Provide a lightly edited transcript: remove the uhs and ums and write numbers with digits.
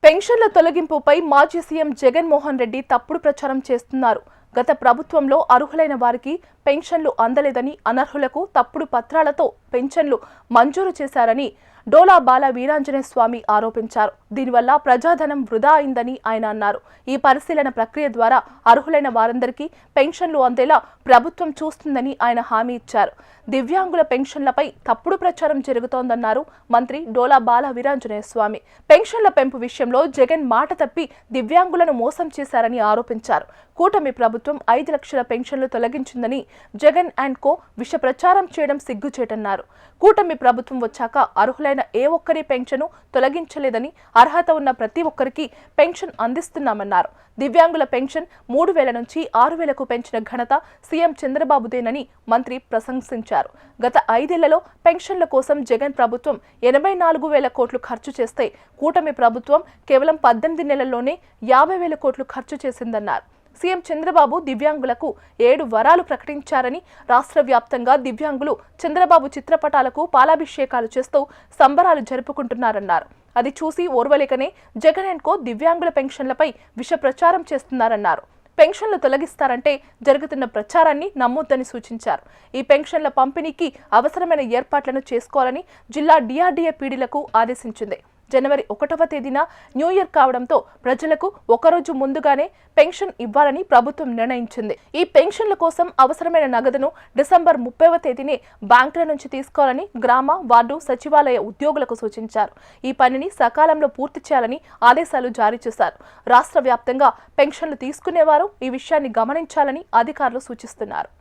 పెన్షన్ల తొలగింపుపై మాజీ సీఎం జగన్మోహన్ రెడ్డి తప్పుడు ప్రచారం చేస్తున్నారు. గత ప్రభుత్వంలో అర్హులైన వారికి పెన్షన్లు అందలేదని, అనర్హులకు తప్పుడు పత్రాలతో పెన్షన్లు మంజూరు చేశారని డోలా బాల వీరాంజనేయ స్వామి ఆరోపించారు. దీనివల్ల ప్రజాధనం వృధా అయిందని ఆయన అన్నారు. ఈ పరిశీలన ప్రక్రియ ద్వారా అర్హులైన వారందరికీ పెన్షన్లు అందేలా ప్రభుత్వం చూస్తుందని ఆయన హామీ ఇచ్చారు. దివ్యాంగుల పెన్షన్లపై తప్పుడు ప్రచారం జరుగుతోందన్నారు మంత్రి డోలా బాల వీరాంజనేయ స్వామి. పెన్షన్ల పెంపు విషయంలో జగన్ మాట తప్పి దివ్యాంగులను మోసం చేశారని ఆరోపించారు. కూటమి ప్రభుత్వం 5 లక్షల పెన్షన్లు తొలగించిందని జగన్ అండ్ కో విష ప్రచారం చేయడం సిగ్గుచేటన్నారు. కూటమి ప్రభుత్వం వచ్చాక అర్హులైన ఏ ఒక్కరి పెన్షను తొలగించలేదని, అర్హత ఉన్న ప్రతి ఒక్కరికి పెన్షన్ అందిస్తున్నామన్నారు. దివ్యాంగుల పెన్షన్ 3,000 నుంచి 6,000కు పెంచిన ఘనత సీఎం చంద్రబాబుదేనని మంత్రి ప్రశంసించారు. గత 5 ఏళ్లలో పెన్షన్ల కోసం జగన్ ప్రభుత్వం 84,000 కోట్లు ఖర్చు చేస్తే కూటమి ప్రభుత్వం కేవలం 18 నెలల్లోనే 50,000 కోట్లు ఖర్చు చేసిందన్నారు. సీఎం చంద్రబాబు దివ్యాంగులకు 7 వరాలు ప్రకటించారని, రాష్ట్ర వ్యాప్తంగా దివ్యాంగులు చంద్రబాబు చిత్రపటాలకు పాలాభిషేకాలు చేస్తూ సంబరాలు జరుపుకుంటున్నారన్నారు. అది చూసి ఓర్వలేకనే జగన్ అండ్ కో దివ్యాంగుల పెన్షన్లపై విష ప్రచారం చేస్తున్నారన్నారు. పెన్షన్లు తొలగిస్తారంటే జరుగుతున్న ప్రచారాన్ని నమ్మొద్దని సూచించారు. ఈ పెన్షన్ల పంపిణీకి అవసరమైన ఏర్పాట్లను చేసుకోవాలని జిల్లా డిఆర్డీఏ పీడీలకు ఆదేశించింది. జనవరి 1వ తేదీన న్యూ ఇయర్ కావడంతో ప్రజలకు ఒకరోజు ముందుగానే పెన్షన్ ఇవ్వాలని ప్రభుత్వం నిర్ణయించింది. ఈ పెన్షన్ల కోసం అవసరమైన నగదును డిసెంబర్ 30వ తేదీనే బ్యాంకుల నుంచి తీసుకోవాలని గ్రామ, వార్డు, సచివాలయ ఉద్యోగులకు సూచించారు. ఈ పనిని సకాలంలో పూర్తి చేయాలని ఆదేశాలు జారీ చేశారు. రాష్ట్ర వ్యాప్తంగా పెన్షన్లు తీసుకునేవారు ఈ విషయాన్ని గమనించాలని అధికారులు సూచిస్తున్నారు.